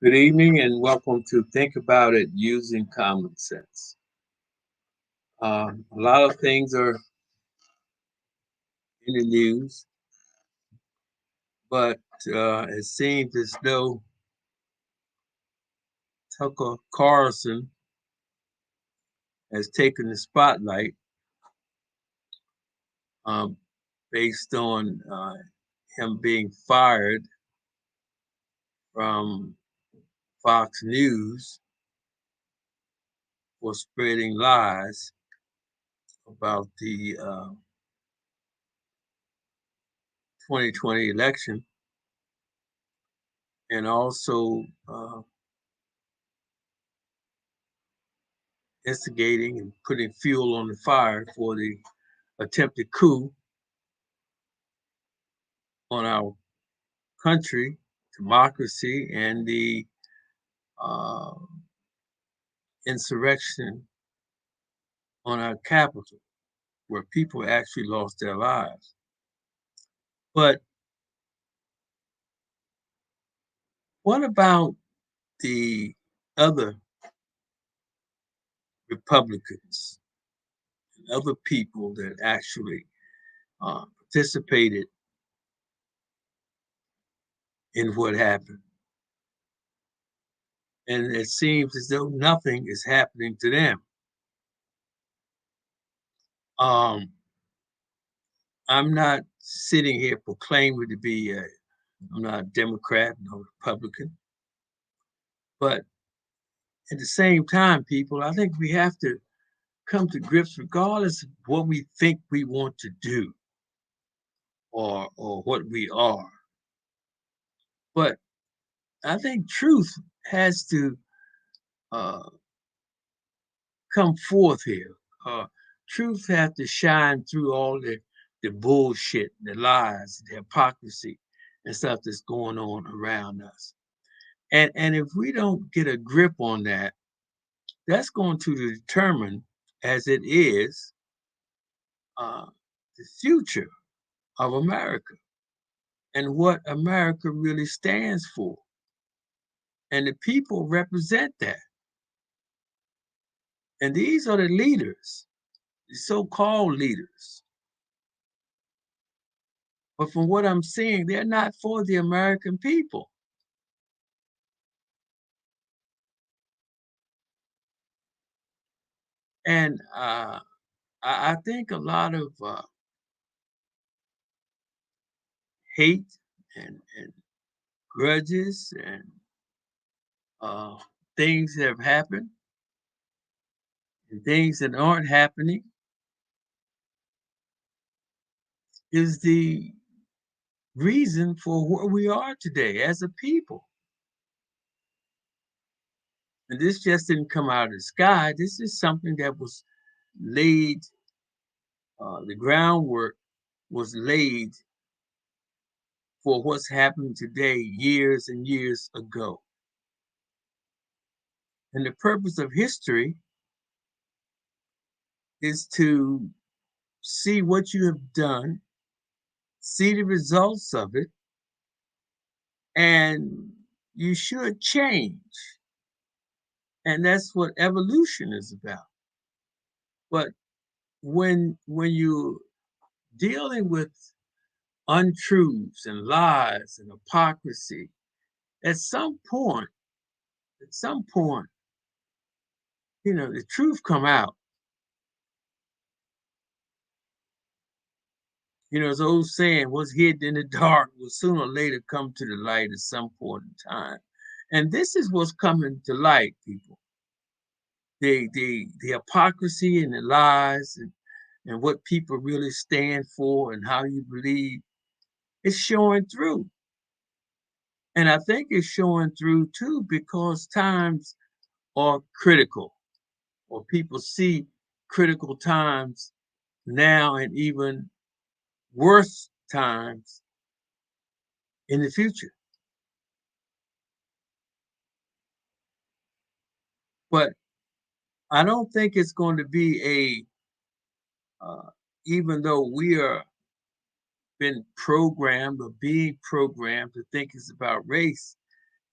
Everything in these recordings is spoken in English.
Good evening and welcome to Think About It Using Common Sense. A lot of things are in the news, but it seems as though Tucker Carlson has taken the spotlight um, based on him being fired from Fox News for spreading lies about the 2020 election and also instigating and putting fuel on the fire for the attempted coup on our country, democracy, and the uh, insurrection on our capital, where people actually lost their lives. But what about the other Republicans and other people that actually participated in what happened? And it seems as though nothing is happening to them. Um, I'm not sitting here proclaiming to be I'm not a Democrat, no Republican, but at the same time, people, I think we have to come to grips, regardless of what we think we want to do or what we are. But I think truth has to uh, come forth here. Truth has to shine through all the bullshit, the lies, the hypocrisy, and stuff that's going on around us. And if we don't get a grip on that, that's going to determine, as it is, uh, the future of America and what America really stands for. And the people represent that. And these are the leaders, the so called leaders. But from what I'm seeing, they're not for the American people. And I think a lot of hate and grudges and uh, things that have happened and things that aren't happening is the reason for where we are today as a people. And this just didn't come out of the sky. This is something that was laid, the groundwork was laid for what's happening today years and years ago. And the purpose of history is to see what you have done, see the results of it, and you should change. And that's what evolution is about. But when you're dealing with untruths and lies and hypocrisy, at some point, at some point, the truth come out. It's old saying, what's hidden in the dark will sooner or later come to the light at some point in time. And this is what's coming to light, people. The hypocrisy and the lies and what people really stand for and how you believe is showing through. And I think it's showing through too because times are critical, or people see critical times now and even worse times in the future. But I don't think it's going to be even though we are been programmed or being programmed to think it's about race,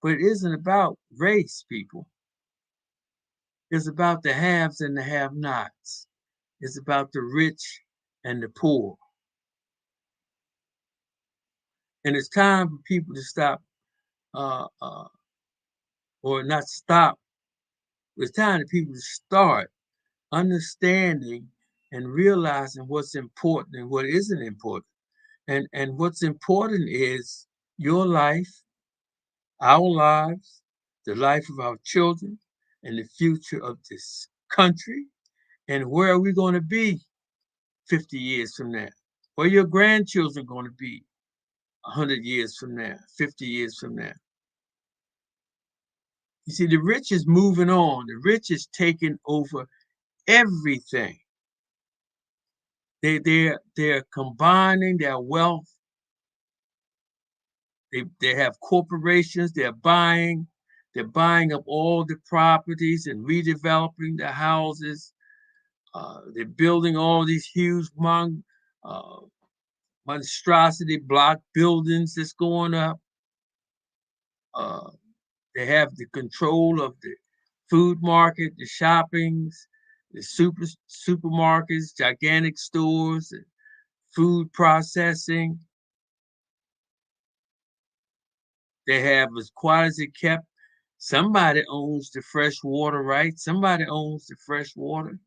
But it isn't about race, people. It's about the haves and the have-nots. It's about the rich and the poor. And it's time for people to stop, uh, uh, or not stop. It's time for people to start understanding and realizing what's important and what isn't important. And what's important is your life, our lives, the life of our children, and the future of this country. And where are we going to be 50 years from now? Where your grandchildren going to be 100 years from now, 50 years from now? You see, the rich is moving on. The rich is taking over everything. They're combining their wealth. They have corporations. They're buying up all the properties and redeveloping the houses. They're building all these huge uh, monstrosity block buildings that's going up. Uh, they have the control of the food market, the shoppings, the supermarkets, gigantic stores, food processing. They have as quiet as it kept. Somebody owns the fresh water, right? Somebody owns the fresh water.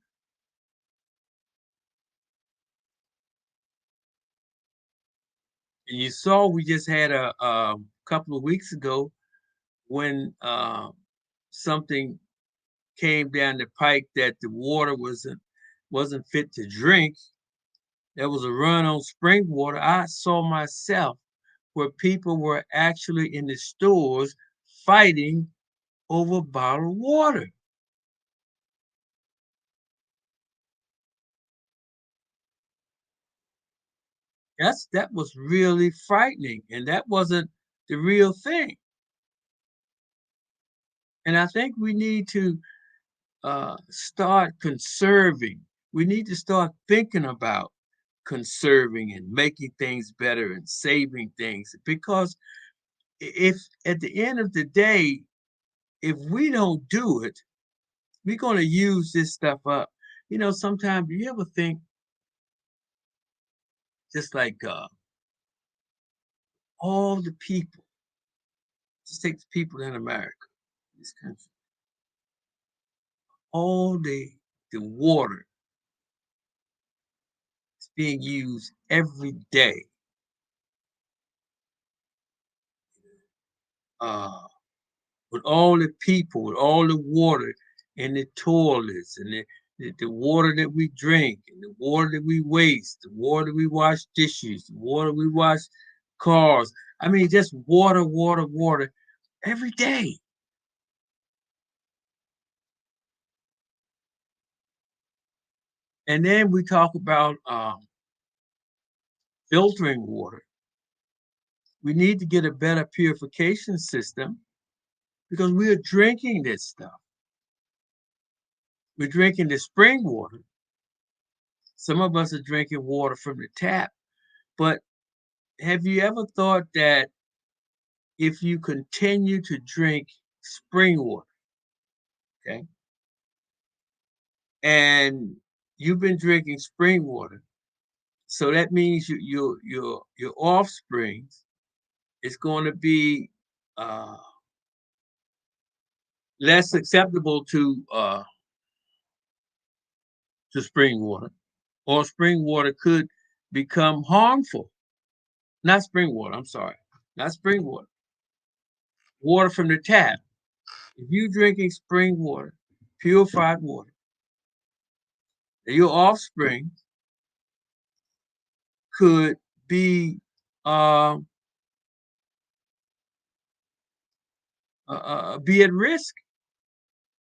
And you saw we just had a couple of weeks ago when something came down the pike that the water wasn't fit to drink. There was a run on spring water. I saw myself where people were actually in the stores fighting over bottled water. That was really frightening, and that wasn't the real thing. And I think we need to start conserving. We need to start thinking about conserving and making things better and saving things, because if at the end of the day, if we don't do it, we're going to use this stuff up. You know, sometimes you ever think, just like all the people, just take the people in America, this country, all the water is being used every day. Uh, with all the people, with all the water in the toilets and the water that we drink and the water that we waste, the water we wash dishes, the water we wash cars. I mean, just water, water, water every day. And then we talk about filtering water. We need to get a better purification system because we're drinking this stuff. We're drinking the spring water. Some of us are drinking water from the tap. But have you ever thought that if you continue to drink spring water, okay, and you've been drinking spring water, so that means your offspring is going to be uh, less acceptable to spring water, or spring water could become harmful. Not spring water. I'm sorry, not spring water. Water from the tap. If you're drinking spring water, purified water, your offspring could be uh, be at risk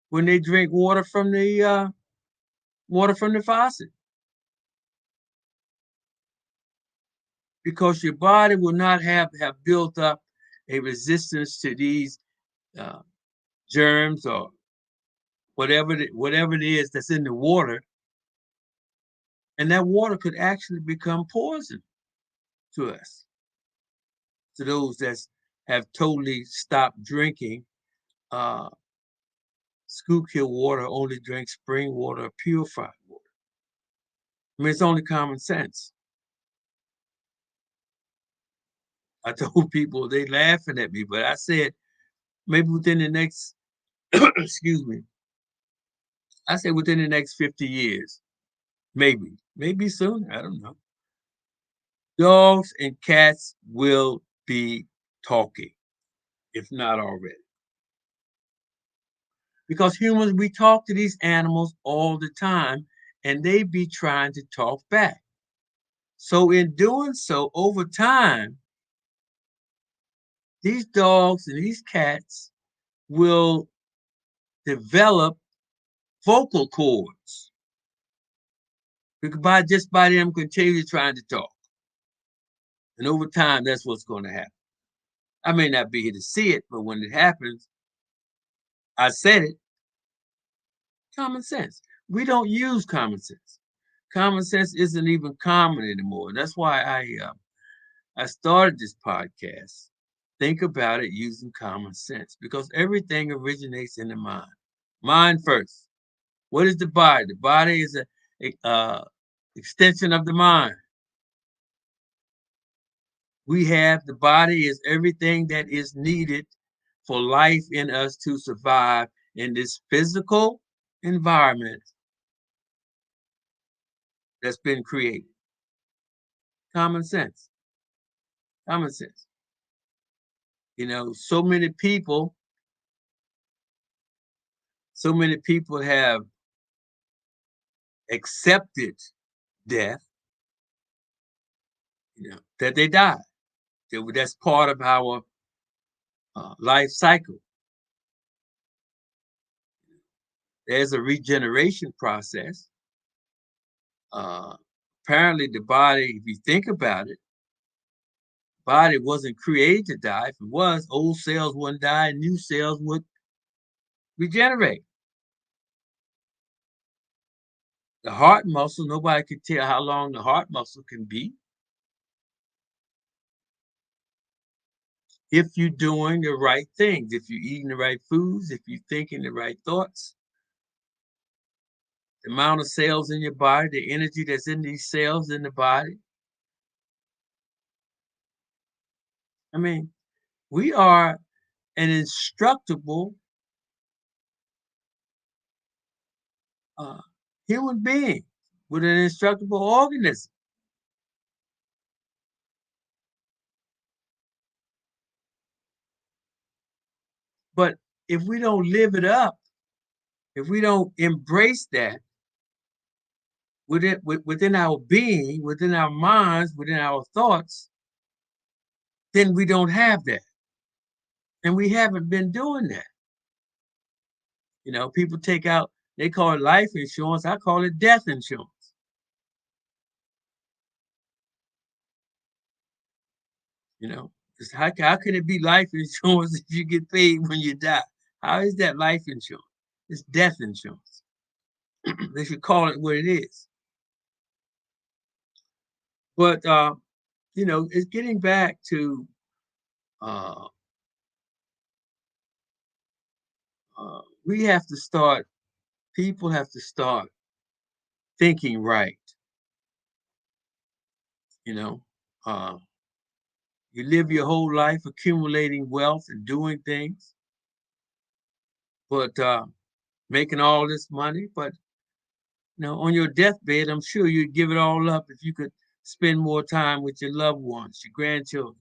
when they drink water from the faucet, because your body will not have built up a resistance to these uh, germs or whatever it is that's in the water, and that water could actually become poison to us, to those that's have totally stopped drinking Schuylkill water, only drink spring water or purified water. I mean, it's only common sense. I told people, they laughing at me, but I said maybe within the next, excuse me, I said within the next 50 years, maybe soon, I don't know. Dogs and cats will be talking, if not already. Because humans, we talk to these animals all the time, and they be trying to talk back. So in doing so, over time, these dogs and these cats will develop vocal cords just by them continually trying to talk. And over time, that's what's going to happen. I may not be here to see it, but when it happens, I said it. Common sense. We don't use common sense. Common sense isn't even common anymore. That's why I started this podcast. Think about it using common sense, because everything originates in the mind. Mind first. What is the body? The body is a extension of the mind. We have the body is everything that is needed for life in us to survive in this physical environment that's been created. Common sense. Common sense. You know, so many people have accepted death, you know, that they die. That's part of our life cycle. There's a regeneration process. Uh, Apparently, the body, if you think about it, body wasn't created to die. If it was, old cells wouldn't die, new cells would regenerate. The heart muscle, nobody can tell how long the heart muscle can be. If you're doing the right things, if you're eating the right foods, if you're thinking the right thoughts, the amount of cells in your body, the energy that's in these cells in the body. I mean, we are an instructable uh, human being with an instructable organism. But if we don't live it up, if we don't embrace that within our being, within our minds, within our thoughts, then we don't have that. And we haven't been doing that. You know, people take out, they call it life insurance. I call it death insurance. You know, how can it be life insurance if you get paid when you die? How is that life insurance? It's death insurance. They should call it what it is. But you know, it's getting back to uh, we have to start. People have to start thinking right. You know, uh, you live your whole life accumulating wealth and doing things, but making all this money. But you know, on your deathbed, I'm sure you'd give it all up if you could spend more time with your loved ones, your grandchildren,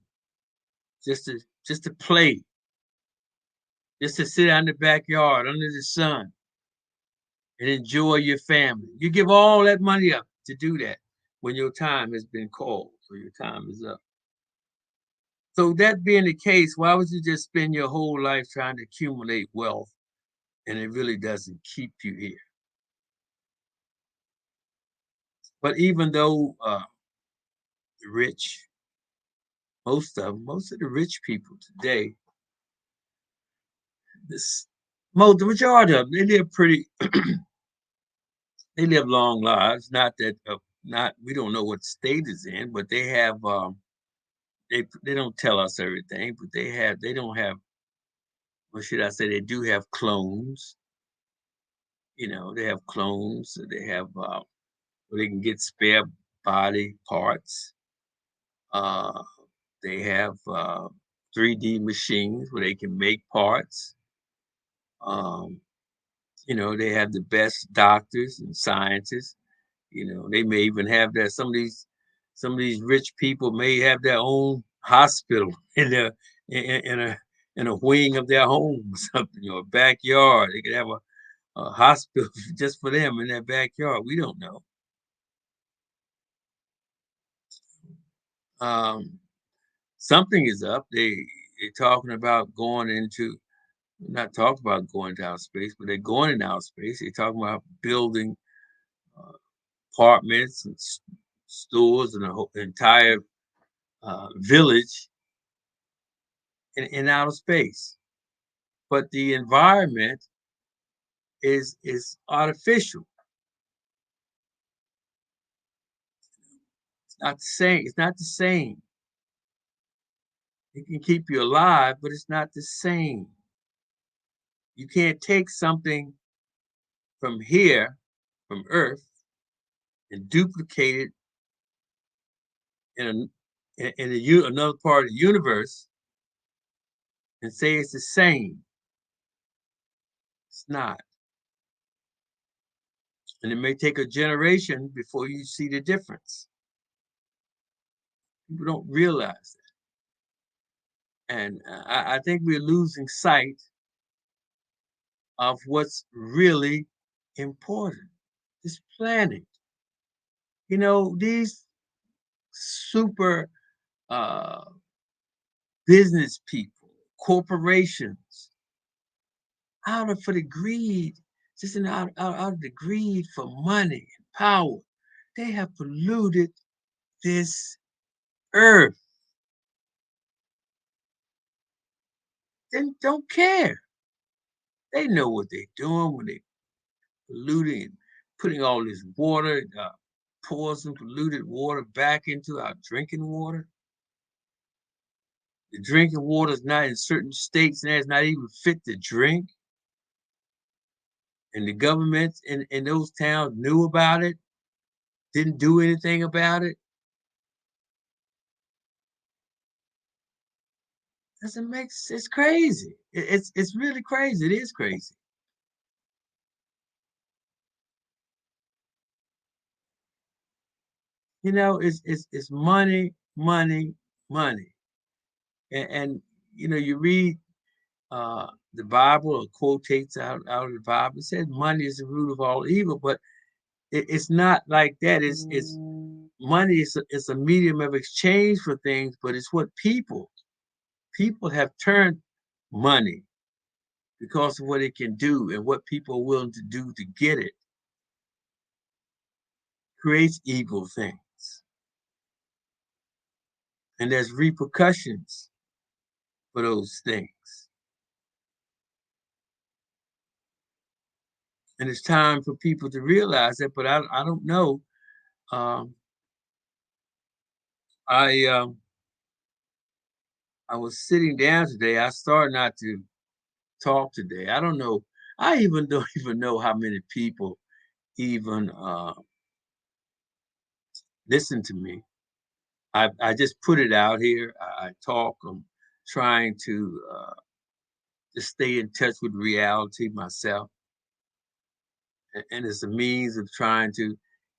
just to play, just to sit out in the backyard under the sun and enjoy your family. You give all that money up to do that when your time has been called or your time is up. So that being the case, why would you just spend your whole life trying to accumulate wealth and it really doesn't keep you here? But even though the rich, most of the rich people today, the majority of them, they live pretty, they live long lives. Not that, not we don't know what state is in, but they don't tell us everything, but they don't have, what should I say, they do have clones. They have clones. They have where they can get spare body parts. Uh, they have 3D machines where they can make parts. Um, they have the best doctors and scientists. They may even have that some of these rich people may have their own hospital in their in a wing of their home or something, or a backyard. They could have a hospital just for them in their backyard. We don't know. Um, Something is up. They're talking about going into, not talking about going to outer space, but they're going in outer space. They're talking about building uh, apartments and stores and a whole entire village in outer space. But the environment is artificial. It's not the same. It's not the same. It can keep you alive, but it's not the same. You can't take something from here, from Earth, and duplicate it in another part of the universe and say it's the same. It's not. And it may take a generation before you see the difference. People don't realize that. And I think we're losing sight of what's really important. This planet. These super uh, business people, corporations, for the greed, just out of the greed for money and power, they have polluted this earth. They don't care. They know what they're doing when they polluting, putting all this water, poison, polluted water back into our drinking water. The drinking water is not in certain states and it's not even fit to drink. And the governments in those towns knew about it, didn't do anything about it. Doesn't make It's crazy. It's really crazy. It is crazy. It's money, money, money. And you read the Bible, or quotates out of the Bible. It says money is the root of all evil, but it's not like that. It's money is a medium of exchange for things, but it's what people have turned money because of what it can do and what people are willing to do to get it, creates evil things. And there's repercussions for those things. And it's time for people to realize that, but I don't know. Um, I I was sitting down today. I started not to talk today. I don't know. I even don't even know how many people even listen to me. I just put it out here. I talk. I'm trying to just stay in touch with reality myself, and it's a means of trying to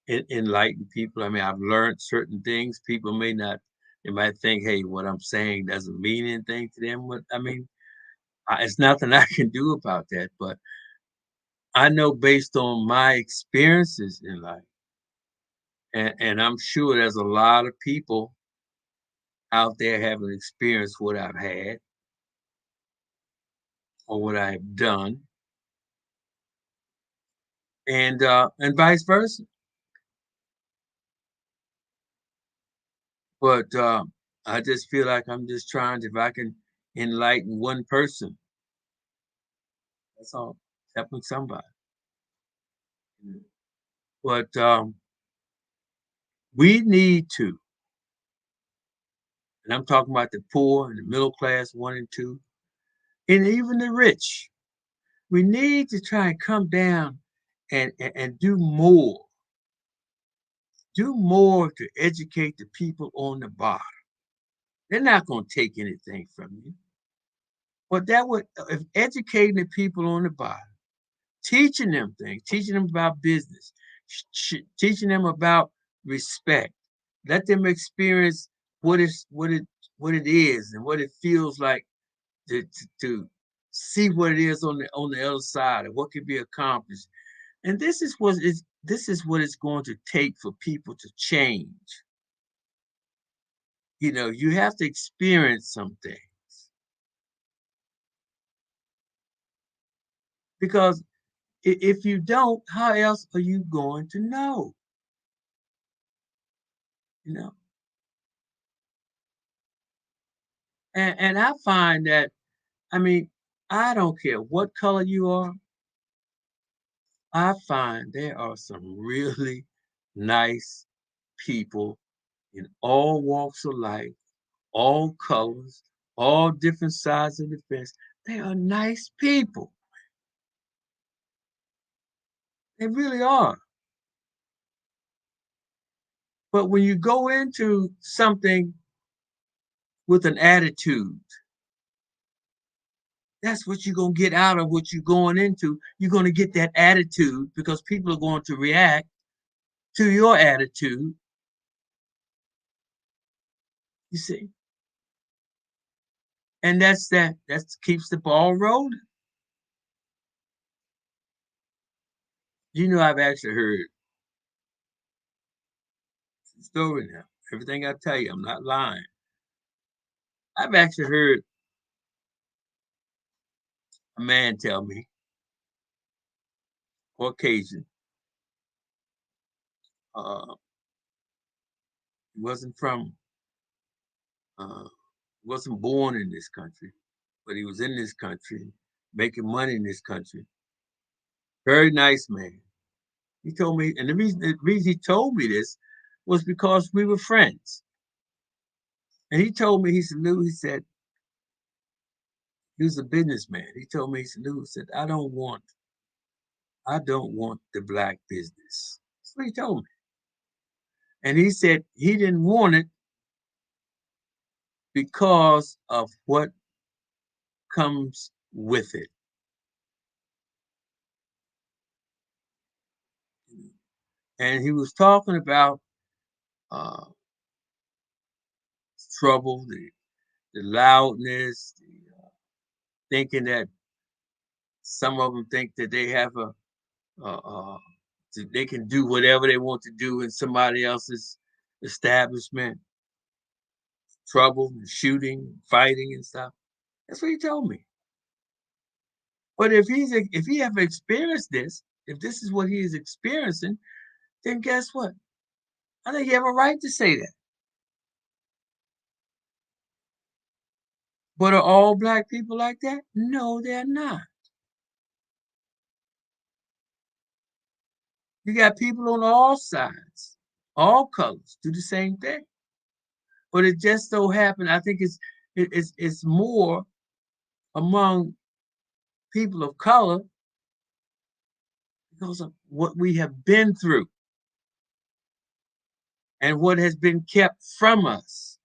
enlighten people. I mean, I've learned certain things. People may not. They might think, "Hey, what I'm saying doesn't mean anything to them." But I mean, it's nothing I can do about that. But I know based on my experiences in life, and I'm sure there's a lot of people out there having experienced what I've had or what I have done, and vice versa. But I just feel like I'm just trying to, if I can enlighten one person, that's all, helping somebody. But we need to And I'm talking about the poor and the middle class, one and two, and even the rich. We need to try and come down and do more to educate the people on the bottom. They're not going to take anything from you. But that would, if educating the people on the bottom, teaching them things, teaching them about business, teaching them about respect, let them experience what is what it is and what it feels like to see what it is on the other side and what can be accomplished. And this is what it's going to take for people to change. You know, you have to experience something because if you don't, how else are you going to know? You know, and I find that I mean, I don't care what color you are. I find there are some really nice people in all walks of life, all colors, all different sides of the fence. They are nice people. They really are. But when you go into something with an attitude, that's what you're going to get out of what you're going into. You're going to get that attitude because people are going to react to your attitude, you see. And that keeps the ball rolling. You know, I've actually heard the story now. Everything I tell you, I'm not lying. I've actually heard a man tell me, Caucasian, uh, he wasn't from, uh, wasn't born in this country, but he was in this country, making money in this country. Very nice man. He told me, and the reason he told me this was because we were friends. And he told me, he said, Lou, he said, he was a businessman. He told me, he said, Lou, he said, I don't want the black business. That's what he told me. And he said he didn't want it because of what comes with it. And he was talking about uh, trouble, the loudness, thinking that some of them think that they have uh, uh, they can do whatever they want to do in somebody else's establishment, trouble, shooting, fighting, and stuff. That's what he told me. But if he ever experienced this, if this is what he is experiencing, then guess what? I think you have a right to say that. But are all black people like that? No, they're not. You got people on all sides, all colors, do the same thing. But it just so happened, I think it's more among people of color because of what we have been through and what has been kept from us.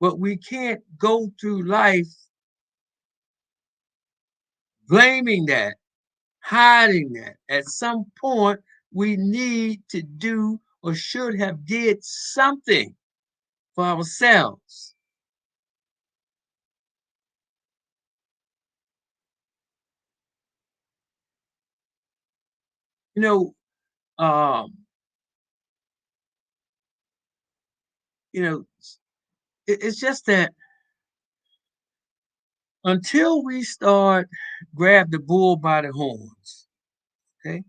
But we can't go through life blaming that, hiding that. At some point, we need to do or should have did something for ourselves. You know, um, you know, it's just that until we start grab the bull by the horns, okay,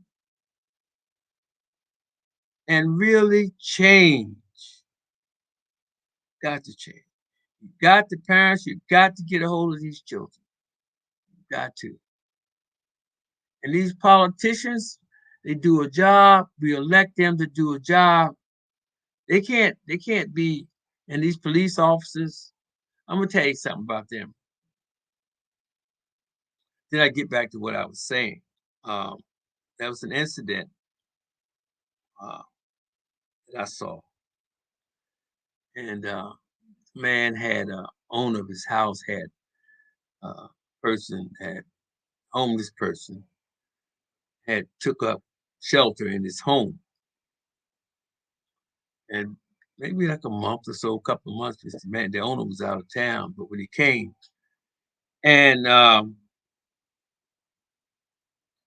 and really change, got to change. You got the parents, you got to get a hold of these children. You got to. And these politicians, they do a job. We elect them to do a job. They can't be. And these police officers, I'm gonna tell you something about them. Then I get back to what I was saying. Um, there was an incident uh, that I saw, and man had owner of his house had person had homeless person had took up shelter in his home, and maybe like a month or so, a couple of months, this man, the owner was out of town, but when he came, and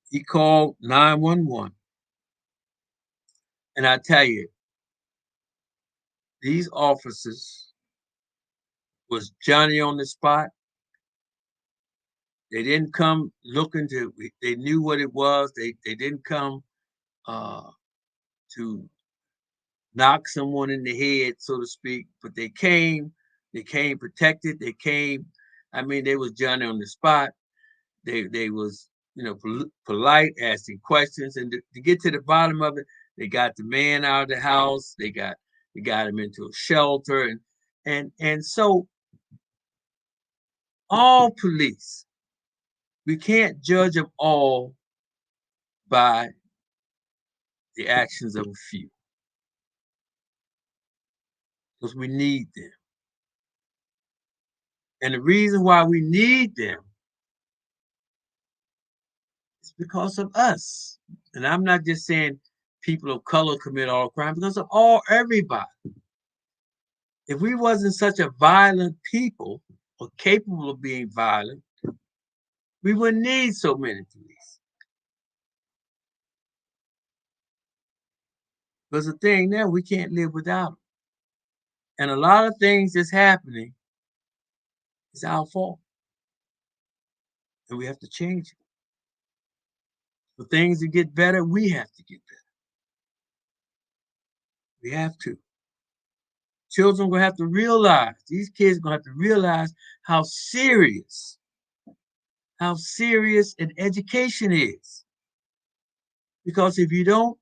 he called 911, and I tell you, these officers was Johnny on the spot. They didn't come looking to. They knew what it was. They didn't come uh, to knock someone in the head, so to speak. But they came. They came protected. They came. I mean, they was Johnny on the spot. They was polite, asking questions, and to get to the bottom of it, they got the man out of the house. They got him into a shelter, and so all police, we can't judge them all by the actions of a few, because we need them. And the reason why we need them is because of us. And I'm not just saying people of color commit all crime, because of everybody. If we wasn't such a violent people or capable of being violent, we wouldn't need so many police. Because the thing now, we can't live without them. And a lot of things that's happening is our fault. And we have to change it. For things to get better, we have to get better. We have to. Children will have to realize, these kids are going to have to realize how serious an education is. Because if you don't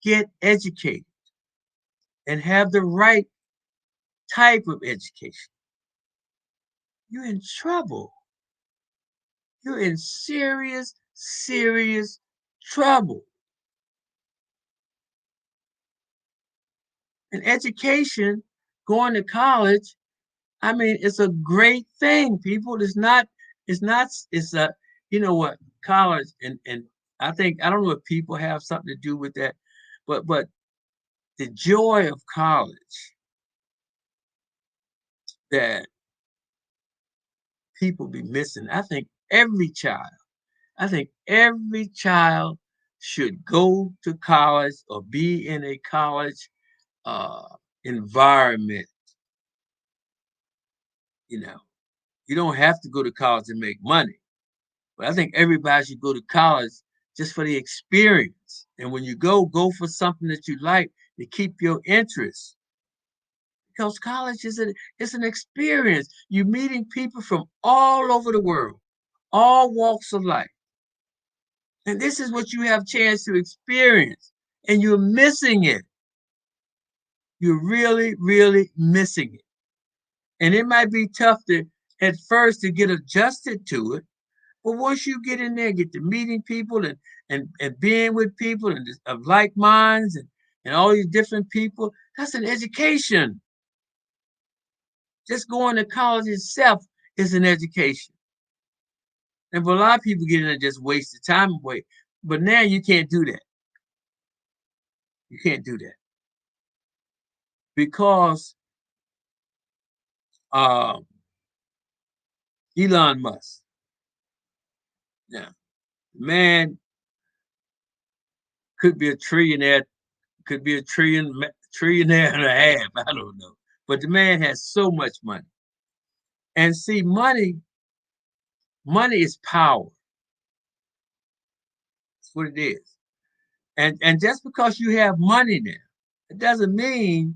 get educated and have the right type of education, you're in trouble. You're in serious, serious trouble. And education, going to college, I mean, it's a great thing, people. It's a, you know what, college, and I don't know if people have something to do with that, but the joy of college that people be missing. I think every child should go to college or be in a college uh, environment. You know, you don't have to go to college to make money, but I think everybody should go to college just for the experience. And when you go for something that you like to keep your interest. Because college is it's an experience. You're meeting people from all over the world, all walks of life. And this is what you have a chance to experience. And you're missing it. You're really, really missing it. And it might be tough to at first to get adjusted to it. But once you get in there, get to meeting people and being with people and of like minds and all these different people, that's an education. Just going to college itself is an education. And for a lot of people get in there just waste the time away. But now you can't do that. You can't do that. Because uh, Elon Musk. Now, man could be a trillionaire, could be a trillionaire and a half. I don't know. But the man has so much money. And see, money is power. That's what it is. And just because you have money now, it doesn't mean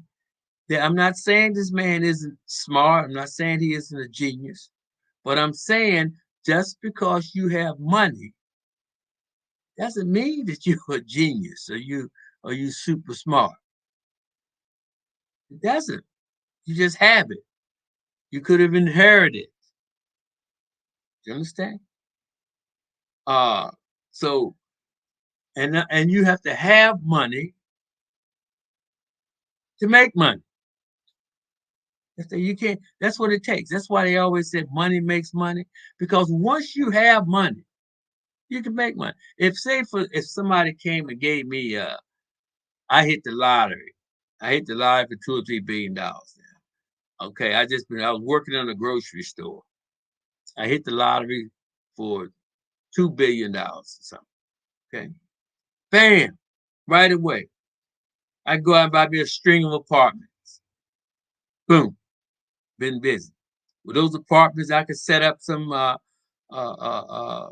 that I'm not saying this man isn't smart. I'm not saying he isn't a genius. But I'm saying just because you have money doesn't mean that you're a genius or you super smart. It doesn't. You just have it. You could have inherited it. You understand? Uh, so and you have to have money to make money. You can't. That's what it takes. That's why they always said money makes money. Because once you have money, you can make money. If somebody came and gave me I hit the lottery. I hit the lottery for $2 or $3 billion. Okay, I was working in a grocery store. I hit the lottery for $2 billion or something. Okay. Bam, right away. I go out and buy me a string of apartments. Boom, been busy. With those apartments, I could set up some uh, uh, uh,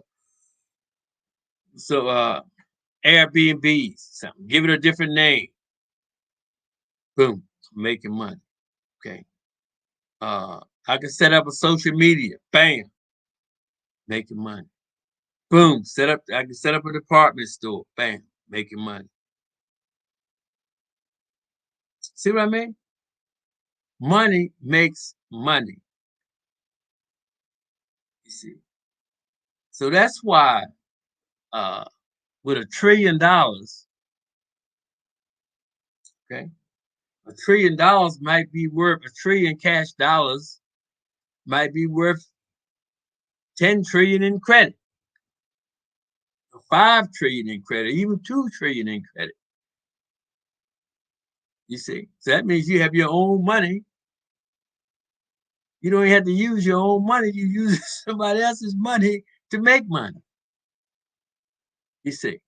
so Airbnbs, something. Give it a different name. Boom, making money. Okay. I can set up a social media. Bam, making money. Boom, I can set up a department store. Bam, making money. See what I mean? Money makes money. You see. So that's why with $1 trillion, okay, $1 trillion might be worth $1 trillion cash might be worth 10 trillion in credit, or 5 trillion in credit, even 2 trillion in credit. You see, so that means you have your own money. You don't have to use your own money. You use somebody else's money to make money. You see,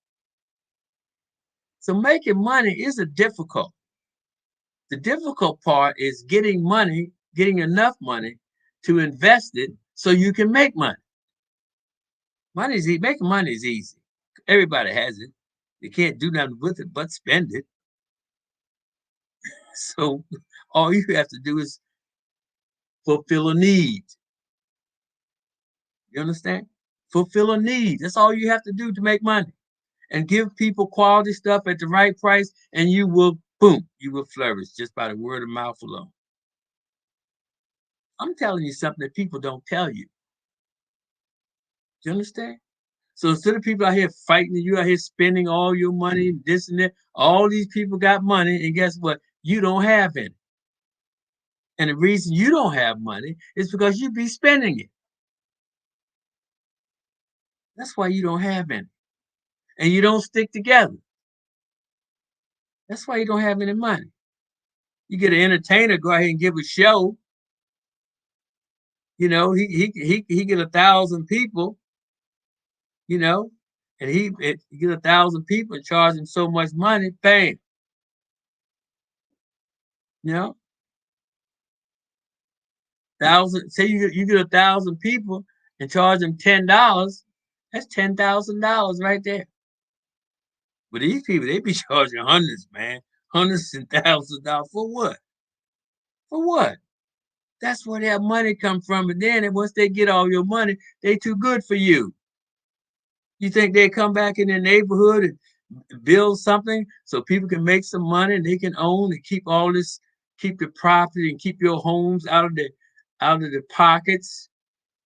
so making money isn't difficult. The difficult part is getting money, getting enough money to invest it so you can make money. Making money is easy. Everybody has it. They can't do nothing with it but spend it. So all you have to do is fulfill a need. You understand? Fulfill a need. That's all you have to do to make money. And give people quality stuff at the right price, and you will, boom, you will flourish just by the word of mouth alone. I'm telling you something that people don't tell you. Do you understand? So instead of people out here fighting, you out here spending all your money, this and that, all these people got money, and guess what? You don't have any. And the reason you don't have money is because you be spending it. That's why you don't have any. And you don't stick together. That's why you don't have any money. You get an entertainer, go ahead and give a show. He get 1,000 people, you know, and he get 1,000 people and charge him so much money, bam. You know, say you get 1,000 people and charge them $10, that's $10,000 right there. But these people, they be charging hundreds, man. Hundreds and thousands of dollars. For what? For what? That's where that money come from. And then once they get all your money, they too good for you. You think they come back in their neighborhood and build something so people can make some money and they can own and keep all this, keep the property and keep your homes out of the pockets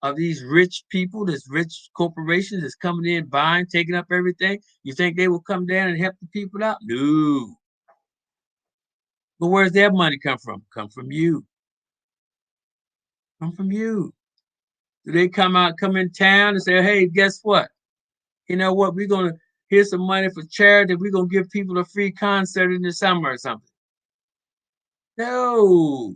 of these rich people, this rich corporations that's coming in, buying, taking up everything. You think they will come down and help the people out? No. But where's their money come from? Come from you. Come from you. Do they come in town and say, hey, guess what? You know what? Here's some money for charity. We're gonna give people a free concert in the summer or something. No,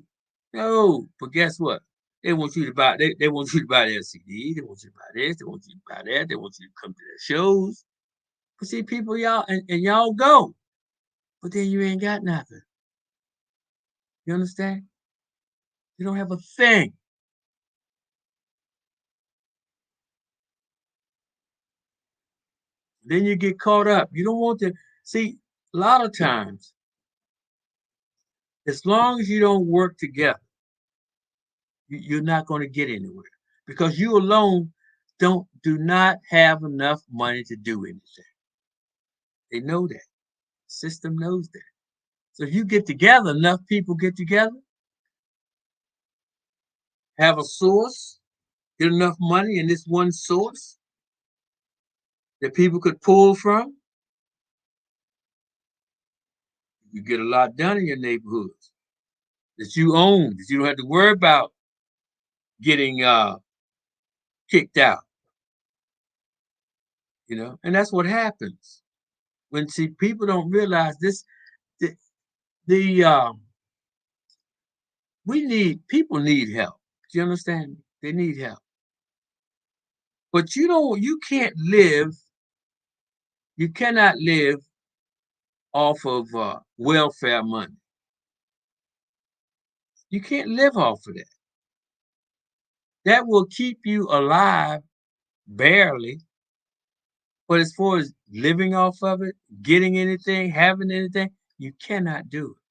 no. But guess what? They want you to buy. They want you to buy their CD. They want you to buy this. They want you to buy that. They want you to come to their shows. But see, people, y'all and y'all go, but then you ain't got nothing. You understand? You don't have a thing. Then you get caught up. You don't want to see. A lot of times, as long as you don't work together, you're not going to get anywhere because you alone do not have enough money to do anything. They know that. The system knows that. So if you get together, enough people get together, have a source, get enough money in this one source that people could pull from, you get a lot done in your neighborhoods that you own, that you don't have to worry about getting kicked out, and that's what happens when see people don't realize this. The we need people need help. Do you understand me? They need help, but you can't live. You cannot live off of welfare money. You can't live off of that. That will keep you alive barely, but as far as living off of it, getting anything, having anything, you cannot do it.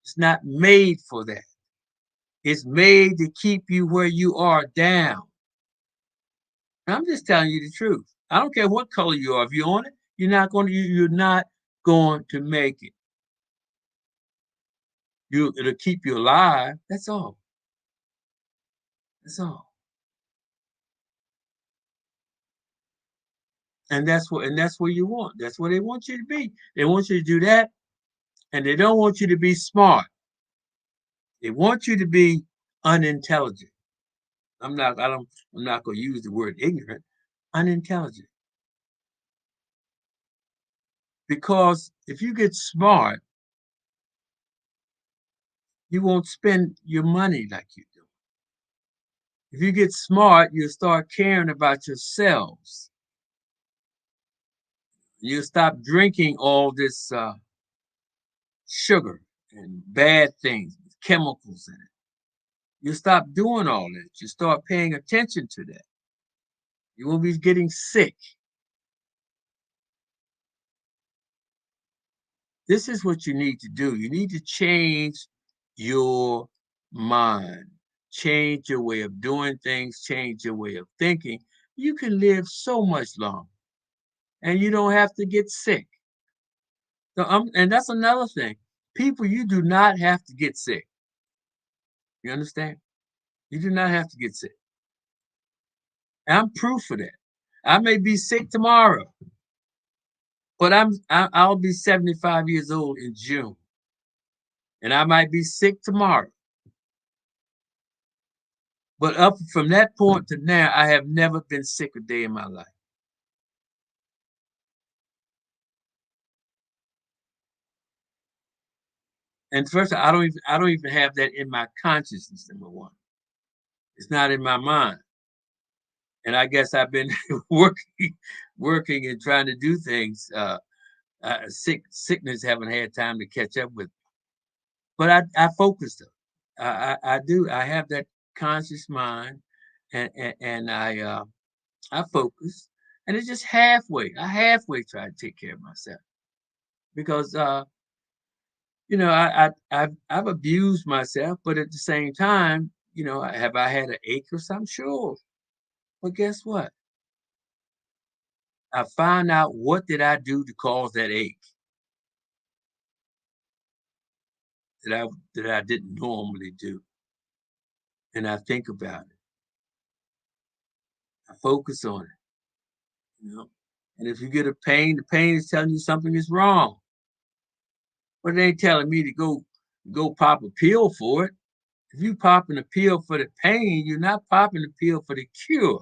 It's not made for that. It's made to keep you where you are down. I'm just telling you the truth. I don't care what color you are. If you're on it, you're not going to make it. It'll keep you alive. That's all. That's all. And that's where you want. That's where they want you to be. They want you to do that, and they don't want you to be smart. They want you to be unintelligent. I'm not gonna use the word ignorant, unintelligent. Because if you get smart, you won't spend your money like you do. If you get smart, you'll start caring about yourselves. You'll stop drinking all this sugar and bad things, chemicals in it. You stop doing all that. You start paying attention to that. You won't be getting sick. This is what you need to do. You need to change your mind, change your way of doing things, change your way of thinking. You can live so much longer and you don't have to get sick. And that's another thing. People, you do not have to get sick. You understand? You do not have to get sick. I'm proof of that. I may be sick tomorrow, but I'll be 75 years old in June, and I might be sick tomorrow. But up from that point to now, I have never been sick a day in my life. And first, I don't even have that in my consciousness. Number one, it's not in my mind. And I guess I've been working and trying to do things. Sickness haven't had time to catch up with. But I focus though. I do. I have that conscious mind, and I focus, and it's just halfway. I halfway try to take care of myself because I've abused myself, but at the same time, have I had an ache or something? Sure, but guess what? I find out what did I do to cause that ache that I didn't normally do, and I think about it. I focus on it, you know. And if you get a pain, the pain is telling you something is wrong, but it ain't telling me to go pop a pill for it. If you popping a pill for the pain, you're not popping the pill for the cure.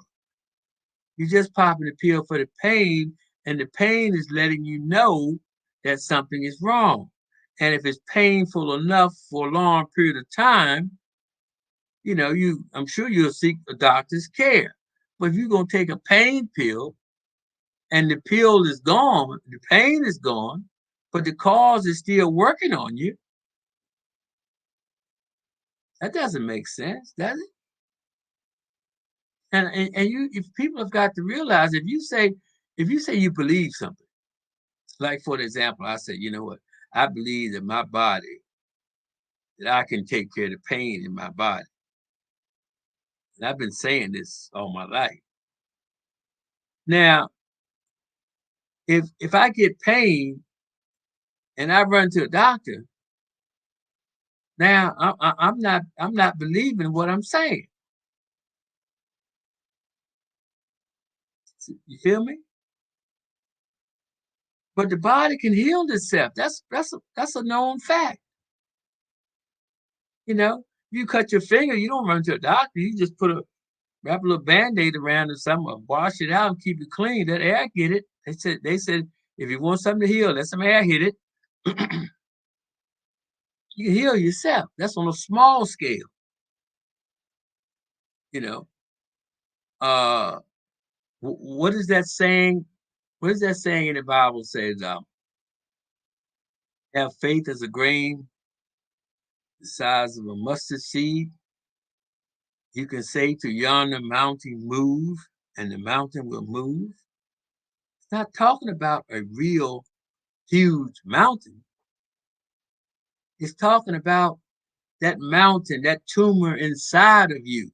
You're just popping the pill for the pain, and the pain is letting you know that something is wrong. And if it's painful enough for a long period of time, I'm sure you'll seek a doctor's care. But if you're gonna take a pain pill and the pill is gone, the pain is gone, but the cause is still working on you, that doesn't make sense, does it? And you if people have got to realize if you say you believe something, like for example, I say, you know what, I believe that my body, that I can take care of the pain in my body. And I've been saying this all my life. Now, if I get pain and I run to a doctor, Now I'm not believing what I'm saying. You feel me? But the body can heal itself. That's a known fact. You know, you cut your finger, you don't run to a doctor. You just wrap a little band-aid around it, something, wash it out and keep it clean. Let air get it. They said if you want something to heal, let some air hit it. You can heal yourself. That's on a small scale, you know. Uh what is that saying? What is that saying in the Bible says, have faith as a grain the size of a mustard seed. You can say to yonder mountain, move, and the mountain will move. It's not talking about a real huge mountain. It's talking about that mountain, that tumor inside of you,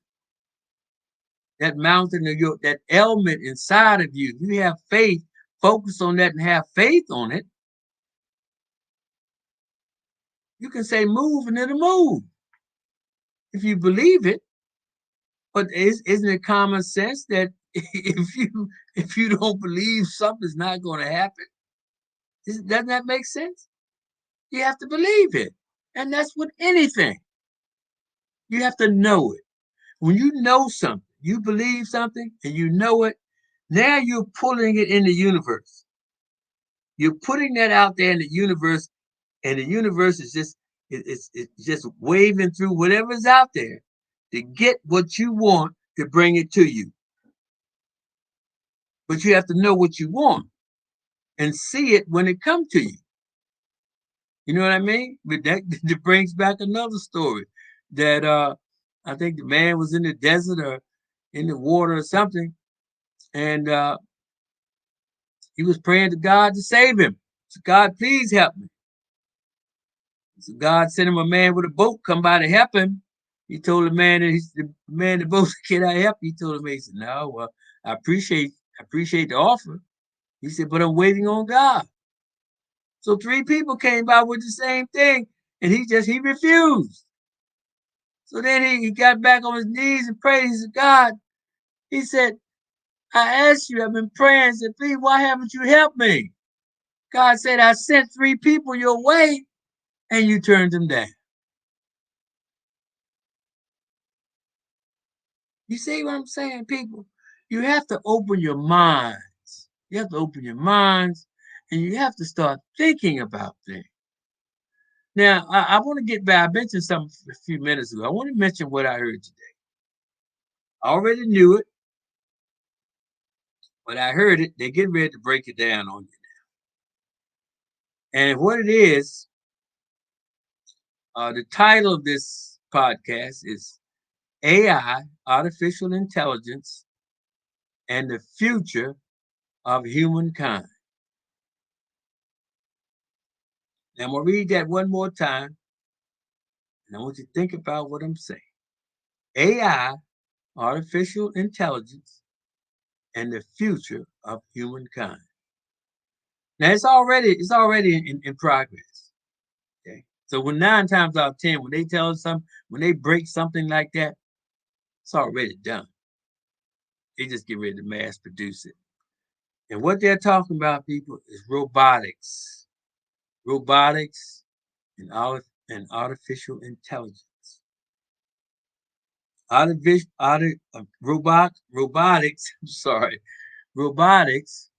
that mountain of that ailment inside of you. If you have faith, focus on that and have faith on it. You can say move and it'll move if you believe it. But isn't it common sense that if you don't believe something's not going to happen? Doesn't that make sense? You have to believe it, and that's with anything. You have to know it. When you know something, you believe something, and you know it. Now you're pulling it in the universe. You're putting that out there in the universe, and the universe is it's just waving through whatever's out there to get what you want to bring it to you. But you have to know what you want and see it when it comes to you. You know what I mean? But that brings back another story that I think the man was in the desert or in the water or something, and he was praying to God to save him. So God, please help me. So God sent him a man with a boat come by to help him. He told the man in the boat, can I help you? He told him, he said, no, well, I appreciate the offer. He said, but I'm waiting on God. So three people came by with the same thing, and he refused. So then he got back on his knees and prayed. He said, God, he said, I asked you, I've been praying. I said, please, why haven't you helped me? God said, I sent three people your way and you turned them down. You see what I'm saying, people? You have to open your minds. You have to open your minds and you have to start thinking about things. Now, I want to get back. I mentioned something a few minutes ago. I want to mention what I heard today. I already knew it, but I heard it. They're getting ready to break it down on you. And what it is, the title of this podcast is AI, Artificial Intelligence, and the Future of Humankind. Now, I'm going to read that one more time, and I want you to think about what I'm saying. AI, Artificial Intelligence, and the Future of Humankind. Now, it's already in progress. Okay. So when 9 times out of 10, when they tell us something, when they break something like that, it's already done. They just get ready to mass produce it. And what they're talking about, people, is robotics and artificial intelligence. Robotics, sorry, robotics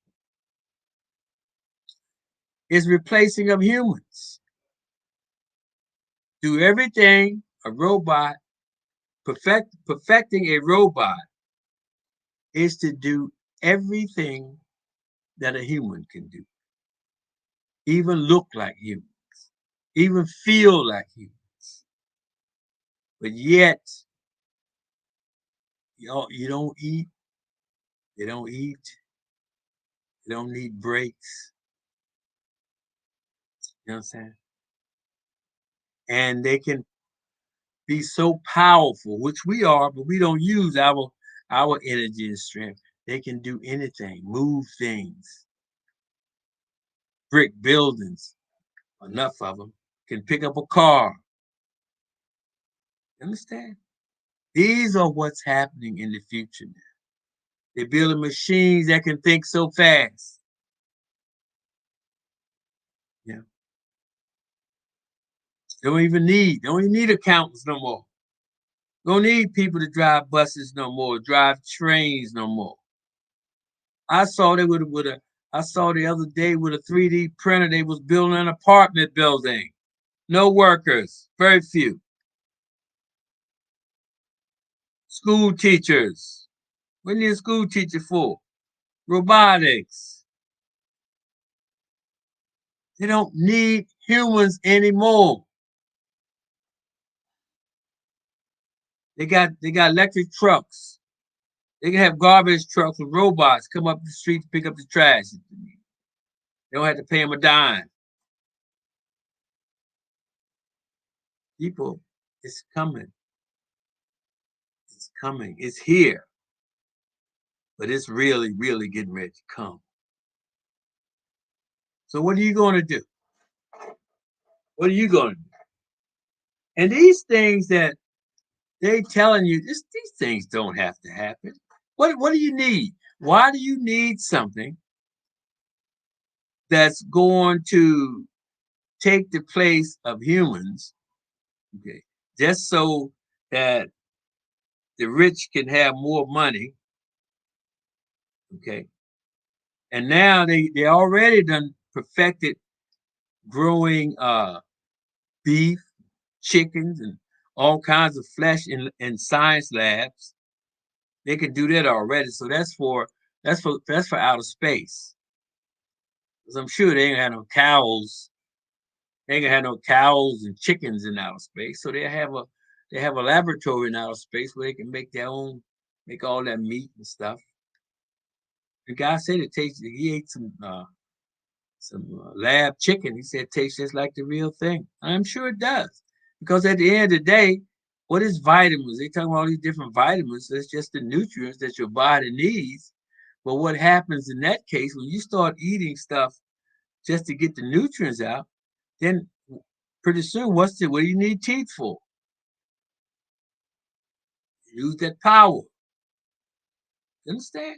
is replacing of humans. Do everything a robot, perfecting a robot is to do everything that a human can do, even look like humans, even feel like humans. But yet, you don't eat, they don't eat, they don't need breaks. You know what I'm saying? And they can be so powerful, which we are, but we don't use our energy and strength. They can do anything, move things, brick buildings, enough of them, can pick up a car, Understand? These are what's happening in the future now. They're building machines that can think so fast. Yeah. Don't even need accountants no more. Don't need people to drive buses no more, drive trains no more. I saw they with a I saw the other day with a 3D printer, they was building an apartment building. No workers, very few. School teachers. What do you need a school teacher for? Robotics. They don't need humans anymore. They got electric trucks. They can have garbage trucks with robots come up the street to pick up the trash. They don't have to pay them a dime. People, it's coming. It's coming. It's here. But it's really, really getting ready to come. So what are you going to do? What are you going to do? And these things that they telling you, these things don't have to happen. What do you need? Why do you need something that's going to take the place of humans? Okay, just so that the rich can have more money. Okay, and now they already done perfected growing beef, chickens, and all kinds of flesh in science labs. They can do that already. So that's for outer space. Because I'm sure they ain't had no cows. They ain't gonna have no cows and chickens in outer space. So they have a laboratory in outer space where they can make all that meat and stuff. The guy said it tastes. He ate some lab chicken. He said it tastes just like the real thing. I'm sure it does, because at the end of the day, what is vitamins? They talk about all these different vitamins. That's just the nutrients that your body needs. But what happens in that case when you start eating stuff just to get the nutrients out, then pretty soon, what do you need teeth for? Use that power. You understand?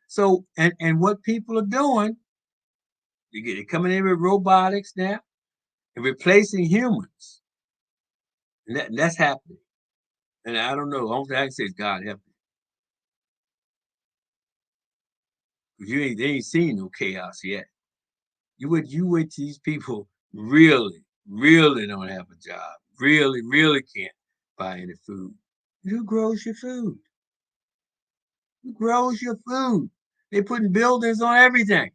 So, and what people are doing, they're coming in with robotics now and replacing humans. And that's happening. And I don't know. The only thing I can say is God help you. Because they ain't seen no chaos yet. You wait till these people really, really don't have a job. Really, really can't buy any food. Who grows your food? Who grows your food? They're putting buildings on everything.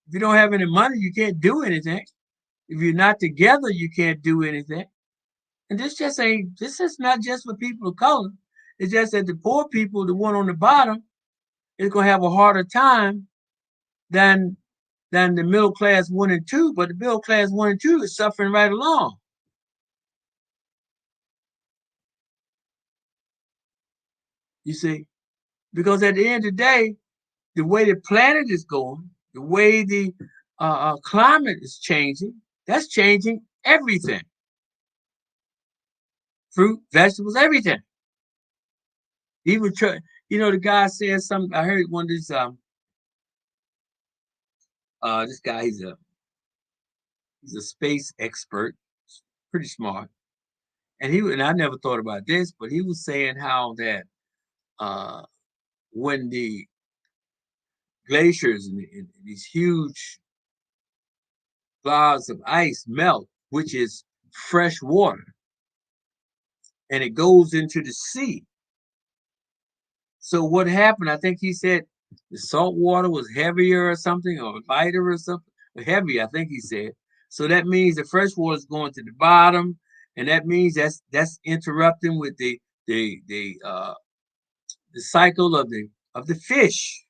If you don't have any money, you can't do anything. If you're not together, you can't do anything. And this is not just for people of color. It's just that the poor people, the one on the bottom, is gonna have a harder time than the middle class 1 and 2, but the middle class 1 and 2 is suffering right along. You see, because at the end of the day, the way the planet is going, the way the climate is changing, that's changing everything. Fruit, vegetables, everything. Even the guy said something. I heard one of these this guy. He's a space expert, pretty smart, and I never thought about this, but he was saying how that uh when the glaciers and these huge blobs of ice melt, which is fresh water, and it goes into the sea. So what happened? I think he said the salt water was heavier or something, or lighter or something. Heavy, I think he said. So that means the fresh water is going to the bottom, and that means that's interrupting with the cycle of the fish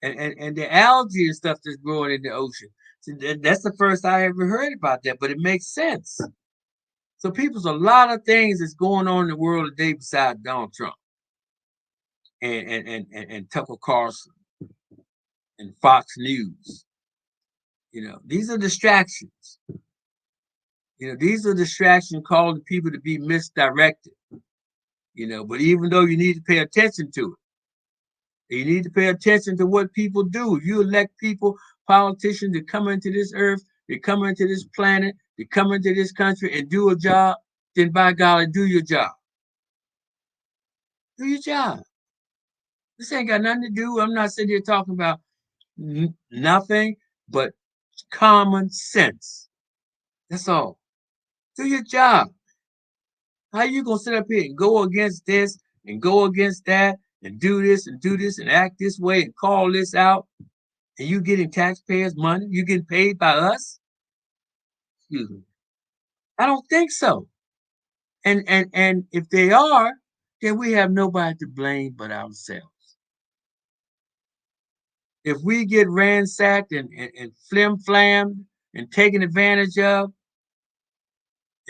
and the algae and stuff that's growing in the ocean. So that's the first I ever heard about that, but it makes sense. So people's a lot of things that's going on in the world today besides Donald Trump and Tucker Carlson and Fox News. These are distractions. These are distractions causing people to be misdirected. But even though you need to pay attention to it, you need to pay attention to what people do. You elect people, politicians to come into this earth, they come into this planet, they come into this country and do a job, then by golly, do your job. Do your job. This ain't got nothing to do. I'm not sitting here talking about nothing but common sense. That's all. Do your job. How you gonna sit up here and go against this and go against that and do this and act this way and call this out and you getting taxpayers' money? You getting paid by us? Excuse me. I don't think so. And if they are, then we have nobody to blame but ourselves. If we get ransacked and flim flammed and taken advantage of,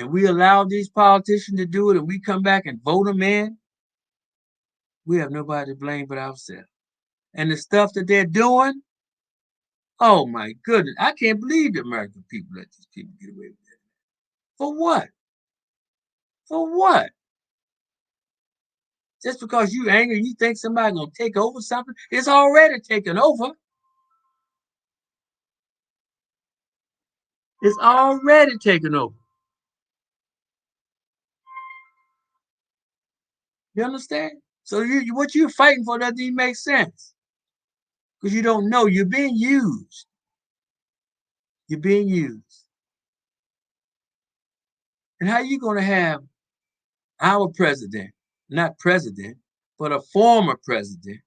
and we allow these politicians to do it and we come back and vote them in, we have nobody to blame but ourselves. And the stuff that they're doing, oh my goodness, I can't believe the American people let these people get away with it. For what? For what? Just because you angry, you think somebody's gonna take over something? It's already taken over. It's already taken over. You understand? So what you're fighting for doesn't even make sense. Because you don't know. You're being used. You're being used. And how you gonna have our president, not president, but a former president?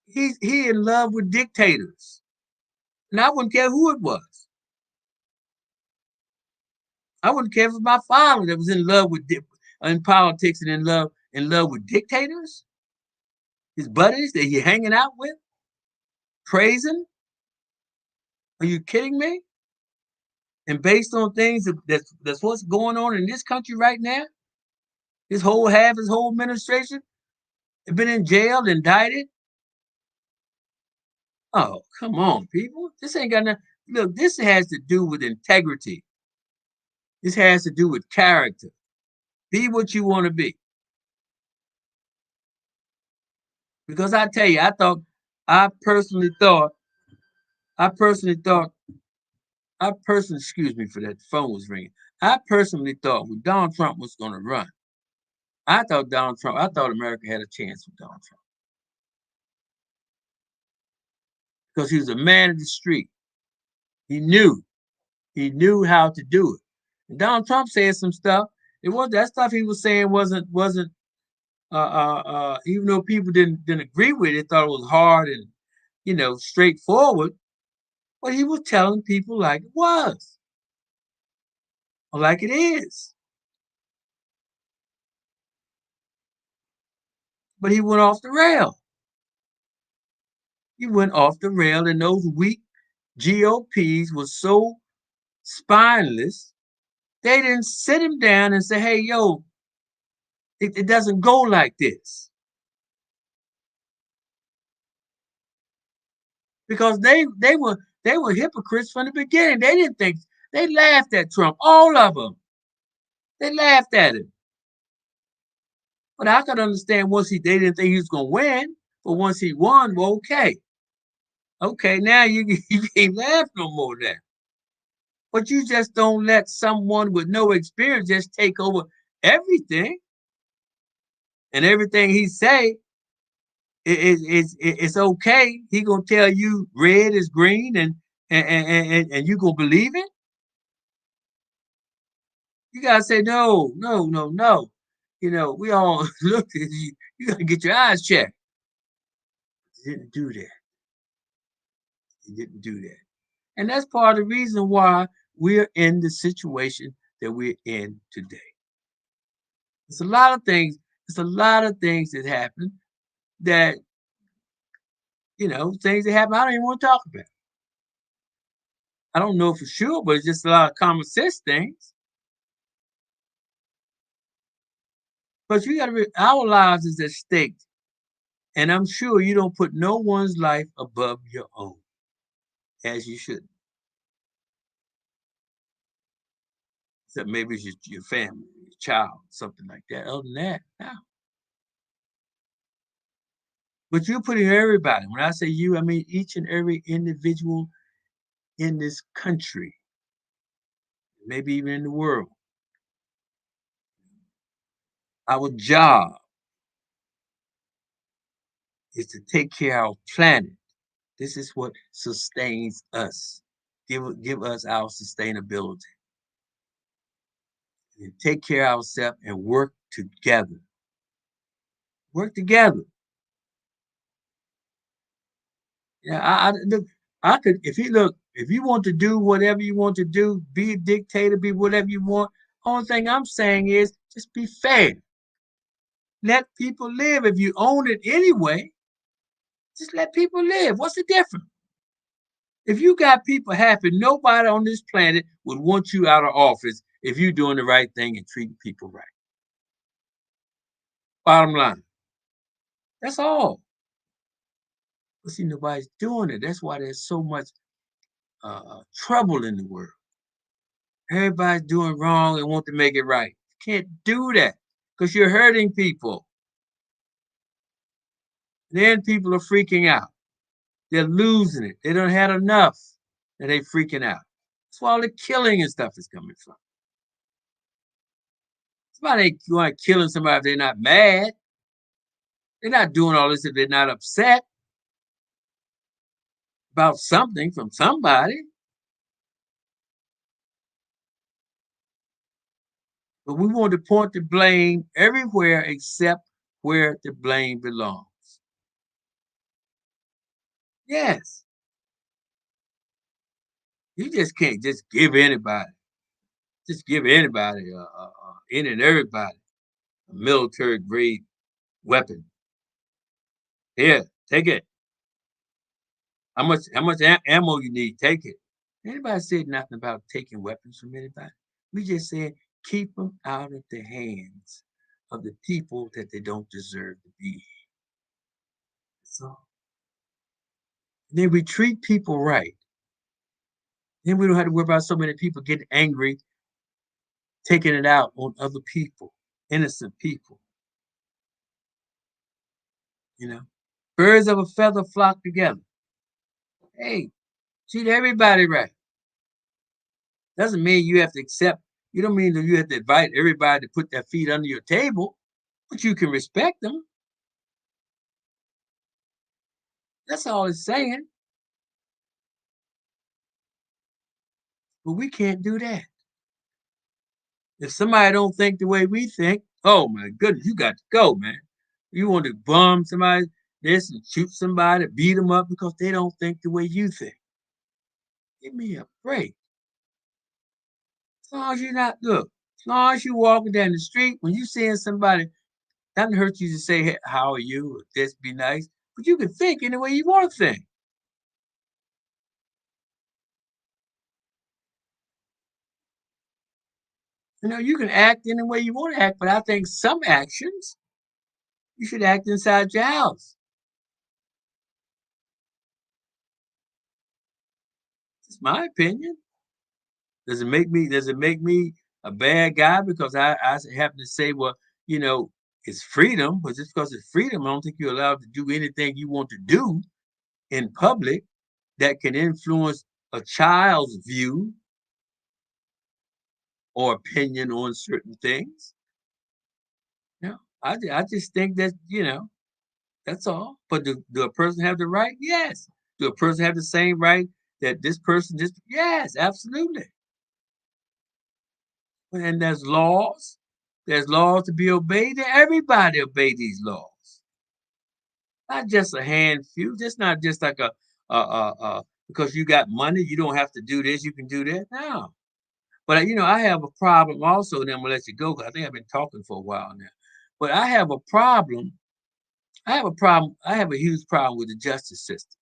He in love with dictators. And I wouldn't care who it was. I wouldn't care if it was my father that was in love with in politics and in love with dictators. His buddies that he hanging out with, praising. Are you kidding me? And based on things that's what's going on in this country right now, his whole administration have been in jail, indicted. Oh, come on, people. This ain't got nothing. Look, this has to do with integrity. This has to do with character. Be what you want to be. Because I tell you, I personally thought, I personally thought, excuse me for that, the phone was ringing. I personally thought when Donald Trump was going to run, I thought America had a chance with Donald Trump. Because he was a man of the street. He knew how to do it. And Donald Trump said some stuff. It was that stuff he was saying wasn't even though people didn't agree with it, thought it was hard and straightforward. But he was telling people like it was, or like it is. But he went off the rail. He went off the rail, and those weak GOPs were so spineless. They didn't sit him down and say, "Hey, yo, it doesn't go like this," because they were hypocrites from the beginning. They didn't think. They laughed at Trump, all of them. They laughed at him. But I could understand they didn't think he was gonna win, but once he won, well, okay, now you can't laugh no more now. But you just don't let someone with no experience just take over everything, and everything he say it's okay. He gonna tell you red is green, and you gonna believe it. You gotta say no, no, no, no. We all looked at you. You gotta get your eyes checked. He didn't do that. He didn't do that. And that's part of the reason why we're in the situation that we're in today. It's a lot of things. It's a lot of things that happen that, things that happen I don't even want to talk about. I don't know for sure, but it's just a lot of common sense things. But you got to our lives is at stake. And I'm sure you don't put no one's life above your own, as you should. except maybe it's your family, your child, something like that. Other than that, no. But you're putting everybody. When I say you, I mean each and every individual in this country, maybe even in the world. Our job is to take care of our planet. This is what sustains us. Give us our sustainability. And take care of ourselves and work together. Work together. Yeah, look. I could, if you want to do whatever you want to do, be a dictator, be whatever you want. Only thing I'm saying is just be fair. Let people live. If you own it anyway, just let people live. What's the difference? If you got people happy, nobody on this planet would want you out of office if you're doing the right thing and treating people right. Bottom line. That's all. But see, nobody's doing it. That's why there's so much trouble in the world. Everybody's doing wrong and want to make it right. You can't do that because you're hurting people. Then people are freaking out. They're losing it. They don't have enough and they freaking out. That's where all the killing and stuff is coming from. Somebody ain't going killing somebody if they're not mad. They're not doing all this if they're not upset about something from somebody. But we want to point the blame everywhere except where the blame belongs. Yes. You just can't just give anybody, any and everybody, a military grade weapon. Here, take it. How much ammo you need? Take it. Anybody said nothing about taking weapons from anybody. We just said keep them out of the hands of the people that they don't deserve to be. So then we treat people right. Then we don't have to worry about so many people getting angry, taking it out on other people, innocent people. You know, birds of a feather flock together. Hey, treat everybody right. Doesn't mean you have to accept. You don't mean that you have to invite everybody to put their feet under your table, but you can respect them. That's all it's saying. But we can't do that. If somebody don't think the way we think, oh my goodness, you got to go, man. You want to bomb somebody, this and shoot somebody, beat them up because they don't think the way you think. Give me a break. As long as you're not look, as long as you're walking down the street, when you seeing somebody, doesn't hurt you to say, hey, how are you? Or this be nice. But you can think any way you want to think. You can act any way you want to act, but I think some actions you should act inside your house. It's my opinion. Does it make me a bad guy because I happen to say, well, it's freedom, but just because it's freedom, I don't think you're allowed to do anything you want to do in public that can influence a child's view or opinion on certain things. I just think that, that's all. But do a person have the right? Yes. Do a person have the same right that this person just? Yes, absolutely. And there's laws. There's laws to be obeyed, and everybody obey these laws. Not just a hand few. Just not just like because you got money, you don't have to do this, you can do that. No. But I have a problem also, and I'm gonna let you go because I think I've been talking for a while now. But I have a problem. I have a problem. I have a huge problem with the justice system.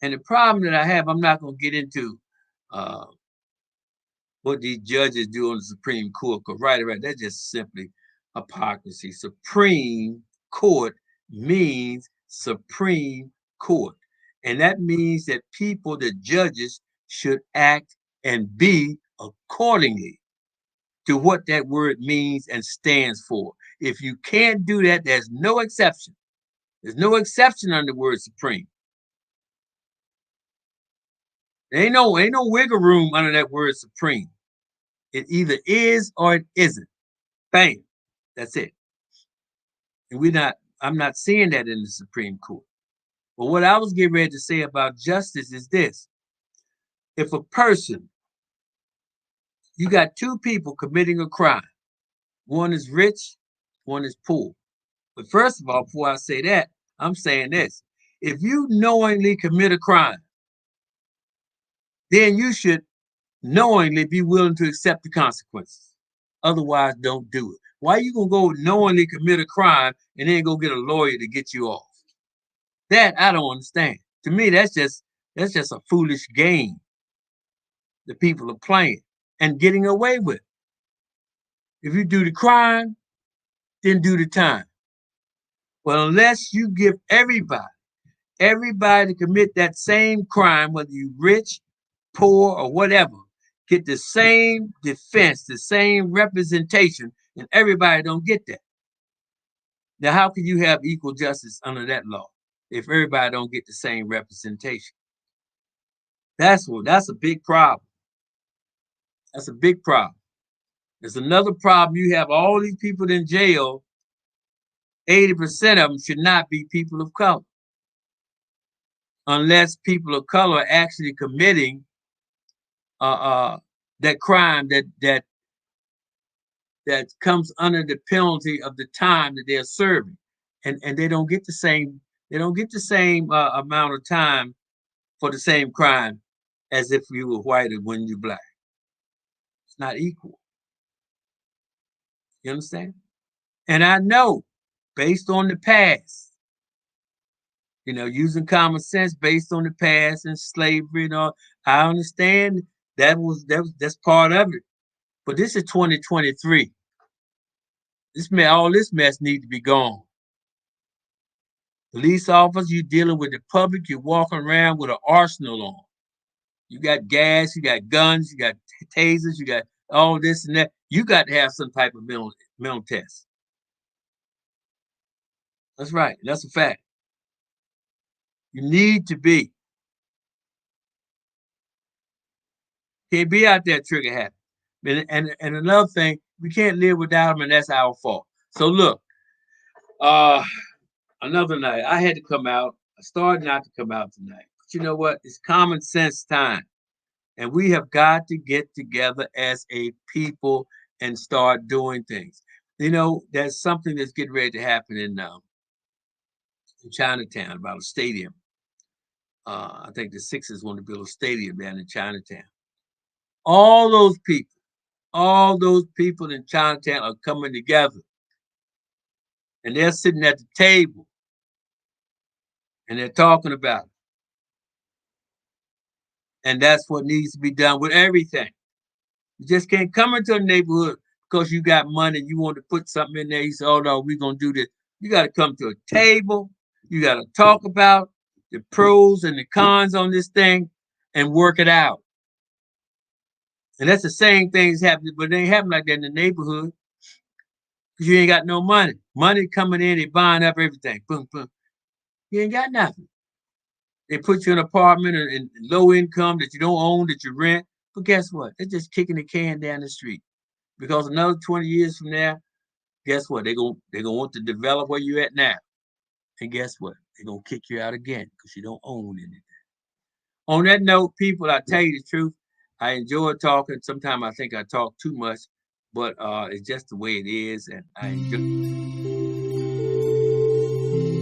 And the problem that I have, I'm not gonna get into uh, what these judges do on the Supreme Court. Because right, that's just simply hypocrisy. Supreme Court means Supreme Court. And that means that people, the judges, should act and be accordingly. to what that word means and stands for. If you can't do that, there's no exception. There's no exception on the word supreme. There ain't no wiggle room under that word supreme. It either is or it isn't. Bam. That's it. And I'm not seeing that in the Supreme Court. But what I was getting ready to say about justice is this. If a person, you got two people committing a crime, one is rich, one is poor. But first of all, before I say that, I'm saying this. If you knowingly commit a crime, then you should knowingly be willing to accept the consequences. Otherwise, don't do it. Why are you gonna go knowingly commit a crime and then go get a lawyer to get you off? That I don't understand. To me, that's just a foolish game the people are playing and getting away with. If you do the crime, then do the time. Well, unless you give everybody to commit that same crime, whether you're rich, poor, or whatever, get the same defense, the same representation, and everybody don't get that. Now, how can you have equal justice under that law if everybody don't get the same representation? That's a big problem. That's a big problem. There's another problem. You have all these people in jail. 80% of them should not be people of color, unless people of color are actually committing that crime that comes under the penalty of the time that they're serving, and they don't get the same amount of time for the same crime as if you were white or when you're black. It's not equal. You understand? And I know, based on the past, using common sense based on the past and slavery and all, I understand that's part of it. But this is 2023. All this mess needs to be gone. Police officers, you're dealing with the public, you're walking around with an arsenal on. You got gas, you got guns, you got tasers, you got all this and that. You got to have some type of mental test. That's right. That's a fact. You need to be. Can't be out there trigger happy. And another thing, we can't live without them, and that's our fault. So look, another night, I had to come out. I started not to come out tonight. But you know what? It's common sense time. And we have got to get together as a people and start doing things. There's something that's getting ready to happen in Chinatown about a stadium. I think the Sixers want to build a stadium down in Chinatown. All those people in Chinatown are coming together. And they're sitting at the table. And they're talking about it. And that's what needs to be done with everything. You just can't come into a neighborhood because you got money and you want to put something in there. You say, oh no, we're going to do this. You got to come to a table. You got to talk about the pros and the cons on this thing and work it out. And that's the same things happening, but they ain't happening like that in the neighborhood because you ain't got no money. Money coming in, they buying up everything. Boom, boom. You ain't got nothing. They put you in an apartment in low income that you don't own, that you rent. But guess what? They're just kicking the can down the street. Because another 20 years from now, guess what? They're gonna want to develop where you're at now. And guess what? They're gonna kick you out again because you don't own anything. On that note, people, I tell you the truth, I enjoy talking. Sometimes I think I talk too much, but it's just the way it is, and I enjoy.